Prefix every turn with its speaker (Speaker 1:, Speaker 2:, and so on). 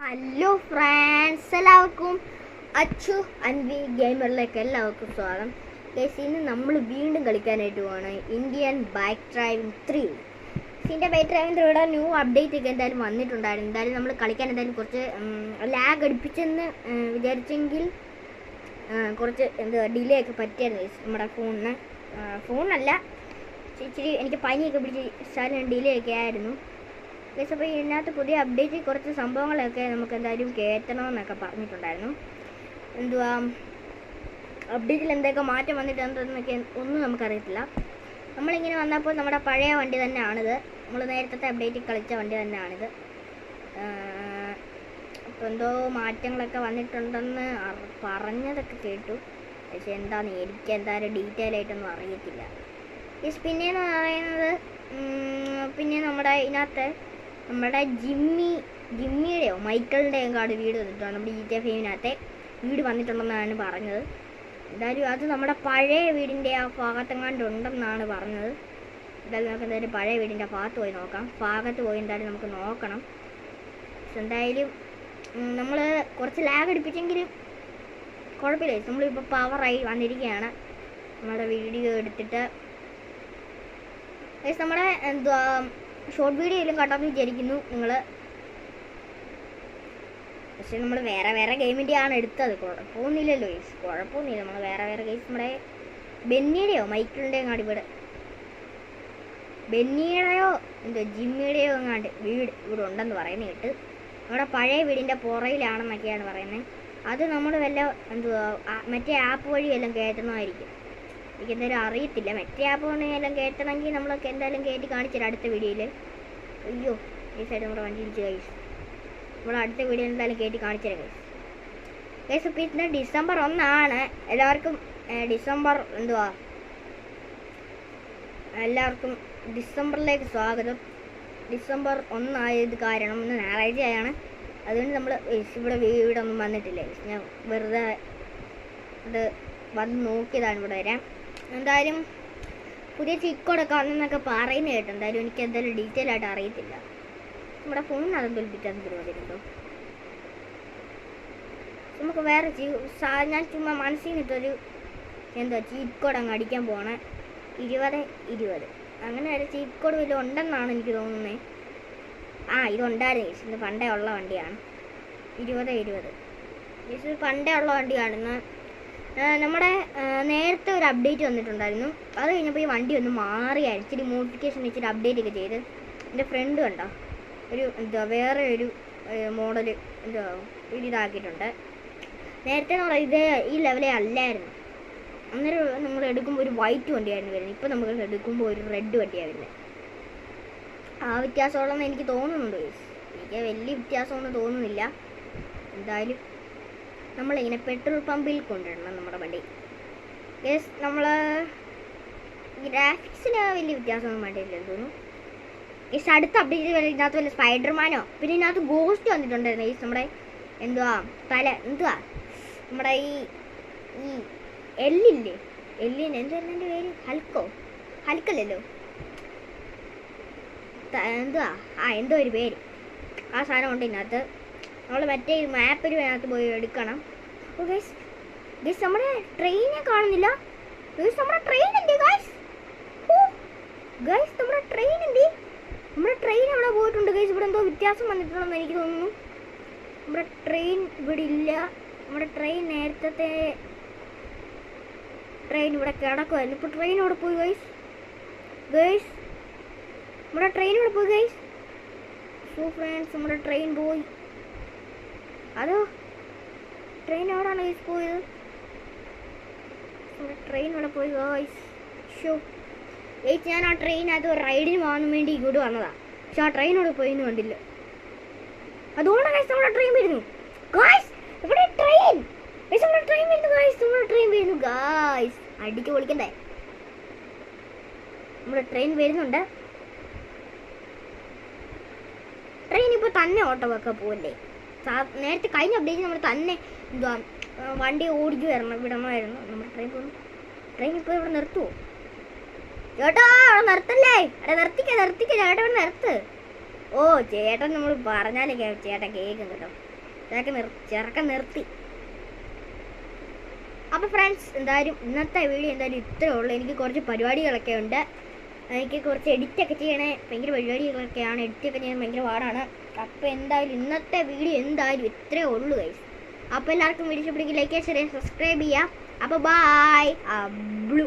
Speaker 1: Hello friends, എല്ലാവർക്കും അച്ചു അൻവി ഗെയിമറിലേക്ക് എല്ലാവർക്കും സ്വാഗതം. ഗൈസ്, ഇന്ന് നമ്മൾ വീണ്ടും കളിക്കാനായിട്ട് പോവാണ് Indian bike driving 3. Indian bike driving 3യുടെ ന്യൂ അപ്ഡേറ്റ് ഒക്കെ എന്തായാലും വന്നിട്ടുണ്ടായിരുന്നു. എന്തായാലും നമ്മൾ കളിക്കാൻ എന്തായാലും കുറച്ച് ലാഗ് അടിപ്പിച്ചെന്ന് വിചാരിച്ചെങ്കിൽ കുറച്ച് ഡിലേ ഒക്കെ പറ്റിയായിരുന്നു ഗൈസ്. നമ്മുടെ ഫോണല്ല, ഇച്ചിരി എനിക്ക് പനിയൊക്കെ പിടിച്ച് ശാലം ഡിലേ ഒക്കെ ആയിരുന്നു ഗൈസ്. അപ്പോൾ ഇതിനകത്ത് പുതിയ അപ്ഡേറ്റ് കുറച്ച് സംഭവങ്ങളൊക്കെ നമുക്ക് എന്തായാലും കയറ്റണമെന്നൊക്കെ പറഞ്ഞിട്ടുണ്ടായിരുന്നു. അപ്ഡേറ്റിൽ എന്തൊക്കെ മാറ്റം വന്നിട്ടുണ്ടെന്നൊക്കെ ഒന്നും നമുക്കറിയത്തില്ല. നമ്മളിങ്ങനെ വന്നപ്പോൾ നമ്മുടെ പഴയ വണ്ടി തന്നെയാണിത്. നമ്മൾ നേരത്തെ അപ്ഡേറ്റിൽ കളിച്ച വണ്ടി തന്നെയാണിത്. അപ്പോൾ എന്തോ മാറ്റങ്ങളൊക്കെ വന്നിട്ടുണ്ടെന്ന് പറഞ്ഞതൊക്കെ കേട്ടു. പക്ഷെ എന്താണെന്ന് എനിക്ക് എന്തായാലും ഡീറ്റെയിൽ ആയിട്ടൊന്നും അറിയത്തില്ല. പിന്നെയെന്ന് പറയുന്നത് പിന്നെ നമ്മുടെ ഇതിനകത്ത് നമ്മുടെ ജിമ്മിയുടെയോ മൈക്കിളിൻ്റെയോ കാർഡ് വീട് വന്നിട്ടാണ്. നമ്മുടെ GTA 5-നകത്തെ വീട് വന്നിട്ടുണ്ടെന്നാണ് പറഞ്ഞത്. എന്തായാലും അത് നമ്മുടെ പഴയ വീടിൻ്റെ ആ ഭാഗത്തെങ്ങാണ്ടുണ്ടെന്നാണ് പറഞ്ഞത്. എന്തായാലും നമുക്ക് എന്തായാലും പഴയ വീടിൻ്റെ ഭാഗത്ത് പോയി നോക്കാം. ഭാഗത്ത് പോയി എന്തായാലും നമുക്ക് നോക്കണം. എന്തായാലും നമ്മൾ കുറച്ച് ലാഗ് അടിപ്പിച്ചെങ്കിലും കുഴപ്പമില്ല. നമ്മളിപ്പോൾ പവറായി വന്നിരിക്കുകയാണ്. നമ്മുടെ വീഡിയോ എടുത്തിട്ട് നമ്മുടെ ഷോർട്ട് വീഡിയോ എല്ലാം കണ്ടാന്ന് വിചാരിക്കുന്നു നിങ്ങൾ. പക്ഷെ നമ്മൾ വേറെ ഗെയിമിൻ്റെ ആണ് എടുത്തത്. കുഴപ്പമൊന്നുമില്ലല്ലോ ഗൈസ്, കുഴപ്പമൊന്നുമില്ല. നമ്മൾ വേറെ ഗെയിംസ് നമ്മുടെ ബെന്നിയുടെയോ മൈക്കിളിൻ്റെയോ അങ്ങാണ്ട് വീട്, ബെന്നിയുടെയോ ജിമ്മിയുടെയോ അങ്ങാണ്ട് വീട് ഇവിടെ ഉണ്ടെന്ന് പറയുന്നത് കേട്ട്. നമ്മുടെ പഴയ വീടിൻ്റെ പുറയിലാണെന്നൊക്കെയാണ് പറയുന്നത്. അത് നമ്മൾ വല്ല മറ്റേ ആപ്പ് വഴി എല്ലാം കയറ്റണമായിരിക്കും. എനിക്ക് എന്തായാലും അറിയത്തില്ല. മറ്റേ ആപ്പ് എല്ലാം കയറ്റണമെങ്കിൽ നമ്മളൊക്കെ എന്തായാലും കയറ്റി കാണിച്ചില്ല അടുത്ത വീഡിയോയിൽ. അയ്യോ, ഈ സൈഡ് നമ്മുടെ വണ്ടി ഇടിച്ച് ഗൈസ്. നമ്മൾ അടുത്ത വീഡിയോ എന്തായാലും കയറ്റി കാണിച്ചുതരാം ഗൈസ്. ഇപ്പോൾ ഇന്ന് ഡിസംബർ 1 എല്ലാവർക്കും എല്ലാവർക്കും ഡിസംബറിലേക്ക് സ്വാഗതം. ഡിസംബർ 1 ആയത് കാരണം ഇന്ന് ഞായറാഴ്ചയാണ്. അതുകൊണ്ട് നമ്മൾ ഇവിടെ വീടൊന്നും വന്നിട്ടില്ല. ഞാൻ വെറുതെ ഇത് വന്ന് നോക്കിയതാണ് ഇവിടെ വരാൻ. എന്തായാലും പുതിയ ചിക്കോടൊക്കെ വന്നെന്നൊക്കെ പറയുന്നത് കേട്ടോ. എന്തായാലും എനിക്ക് എന്തായാലും ഡീറ്റെയിൽ ആയിട്ട് അറിയത്തില്ല. നമ്മുടെ ഫോണിന് അതെന്തെങ്കിലും വ്യത്യാസം വരുന്നുണ്ടോ? നമുക്ക് വേറെ ഞാൻ ചുമ്മാ മനസ്സിൽ നിന്നിട്ടൊരു ചീറ്റ് കോഡ് അങ്ങ് അടിക്കാൻ പോകണേ. 2020 അങ്ങനെ ഒരു ചീറ്റ് കോഡ് വല്ലതും ഉണ്ടെന്നാണ് എനിക്ക് തോന്നുന്നത്. ഇതുണ്ടായിരുന്നു. ഇത് പണ്ടേ ഉള്ള വണ്ടിയാണ്. 2020 ഇത് പണ്ടേ ഉള്ള വണ്ടിയാണെന്ന് നമ്മുടെ നേരത്തെ ഒരു അപ്ഡേറ്റ് വന്നിട്ടുണ്ടായിരുന്നു. അത് കഴിഞ്ഞപ്പോൾ ഈ വണ്ടി ഒന്ന് മാറിയായിരുന്നു. ഇച്ചിരി മോഡിഫിക്കേഷൻ ഇച്ചിരി അപ്ഡേറ്റ് ഒക്കെ ചെയ്ത് എൻ്റെ ഫ്രണ്ട് കണ്ടോ ഒരു വേറെ ഒരു മോഡൽ ഇതാക്കിയിട്ടുണ്ട്. നേരത്തെ എന്ന് പറയുന്നത് ഈ ലെവലേ അല്ലായിരുന്നു. അന്നേരം നമ്മൾ എടുക്കുമ്പോൾ ഒരു വൈറ്റ് വണ്ടിയായിരുന്നു വരുന്നത്. ഇപ്പം നമ്മൾ എടുക്കുമ്പോൾ ഒരു റെഡ് വണ്ടിയാണ് വരുന്നത്. ആ വ്യത്യാസമുള്ളതെന്ന് എനിക്ക് തോന്നുന്നുണ്ട്. എനിക്ക് വലിയ വ്യത്യാസമൊന്നും തോന്നുന്നില്ല. എന്തായാലും നമ്മളിങ്ങനെ പെട്രോൾ പമ്പിൽ കൊണ്ടിടണം നമ്മുടെ വണ്ടി. നമ്മൾ ഗ്രാഫിക്സിന് വലിയ വ്യത്യാസമൊന്നും വേണ്ടിയില്ലെന്ന് തോന്നുന്നു. അടുത്ത അപ്ഡേറ്റ് ഇതിനകത്ത് വല്ല സ്പൈഡർമാനോ പിന്നെ ഇതിനകത്ത് ഗോസ്റ്റ് വന്നിട്ടുണ്ടായിരുന്നു. നമ്മുടെ നമ്മുടെ ഈ എല്ലില്ലേ, എല്ലിന് എന്തായിരുന്നു എൻ്റെ പേര്? ഹൽക്കല്ലല്ലോ, എന്തോ ഒരു പേര്. ആ സാധനം ഉണ്ട് ഇതിനകത്ത്. നമ്മൾ മറ്റേ മാപ്പിൽ അതിനകത്ത് പോയി എടുക്കണം. ഓ ഗൈസ്, നമ്മുടെ ട്രെയിനെ കാണുന്നില്ല. നമ്മുടെ ട്രെയിൻ എന്ത് ഗൈസ്? നമ്മുടെ ട്രെയിൻ എന്ത്? നമ്മുടെ ട്രെയിൻ അവിടെ പോയിട്ടുണ്ട് ഗൈസ്. ഇവിടെ എന്തോ വ്യത്യാസം വന്നിട്ടുണ്ടെന്ന് എനിക്ക് തോന്നുന്നു. നമ്മുടെ ട്രെയിൻ ഇവിടെ ഇല്ല. നമ്മുടെ ട്രെയിൻ നേരത്തെ ട്രെയിൻ ഇവിടെ കിടക്കുമായിരുന്നു. ഇപ്പോൾ ട്രെയിൻ അവിടെ പോയി ഗൈസ്. നമ്മുടെ ട്രെയിൻ ഇവിടെ പോയി ഗൈസ്. സോ ഫ്രണ്ട്സ്, നമ്മുടെ ട്രെയിൻ പോയി. അതോ ട്രെയിൻ എവിടെയാണ് ഗൈസ് പോയത്? നമ്മുടെ ട്രെയിൻ ഇവിടെ പോയി ഗൈസ്. ഞാൻ ആ ട്രെയിനകത്ത് റൈഡിന് പോകാൻ വേണ്ടി ഇങ്ങോട്ട് വന്നതാണ്. പക്ഷെ ആ ട്രെയിൻ ഇവിടെ പോയിന്ന് കണ്ടില്ല. അതുകൊണ്ടാണ് ഗൈസ് നമ്മുടെ ട്രെയിൻ വരുന്നു ഗൈസ്. നമ്മുടെ ട്രെയിൻ വരുന്നു ഗൈസ്. നമ്മുടെ ട്രെയിൻ വരുന്നു ഗൈസ്. അടിക്ക് പൊളിക്കണ്ടേ? നമ്മുടെ ട്രെയിൻ വരുന്നുണ്ട്. ട്രെയിൻ ഇപ്പോൾ തന്നെ ഓട്ടമൊക്കെ പോവല്ലേ? നേരത്തെ കഴിഞ്ഞ അപ്ഡേറ്റ് നമ്മൾ തന്നെ വണ്ടി ഓടിച്ചു വിടണമായിരുന്നു. നമ്മുടെ ട്രെയിൻ ഇപ്പോൾ ഇവിടെ നിർത്തുമോ ചേട്ടാ? അവിടെ നിർത്തല്ലേ? നിർത്തിക്ക ചേട്ടാ, ഇവിടെ നിർത്ത്. ഓ ചേട്ടൻ നമ്മൾ പറഞ്ഞാലേ ചേട്ടൻ കേൾക്കും കേട്ടോ. ചെറുക്കൻ നിർത്തി. അപ്പോൾ ഫ്രണ്ട്സ് എന്തായാലും ഇന്നത്തെ വീഡിയോ എന്തായാലും ഇത്രയേ ഉള്ളൂ. എനിക്ക് കുറച്ച് പരിപാടികളൊക്കെ ഉണ്ട്. എനിക്ക് കുറച്ച് എഡിറ്റൊക്കെ ചെയ്യണേ. ഭയങ്കര പരിപാടികളൊക്കെയാണ്. എഡിറ്റൊക്കെ ചെയ്യാൻ ഭയങ്കര പാടാണ്. അപ്പോൾ എന്തായാലും ഇന്നത്തെ വീഡിയോ എന്തായാലും ഇത്രയേ ഉള്ളൂ ഗൈസ്. അപ്പോൾ എല്ലാവർക്കും വീഡിയോ ഇഷ്ടപ്പെടുമെങ്കിൽ ലൈക്ക് ചെയ്യുക, സബ്സ്ക്രൈബ് ചെയ്യുക. അപ്പോൾ ബൈ. ബ്ലൂ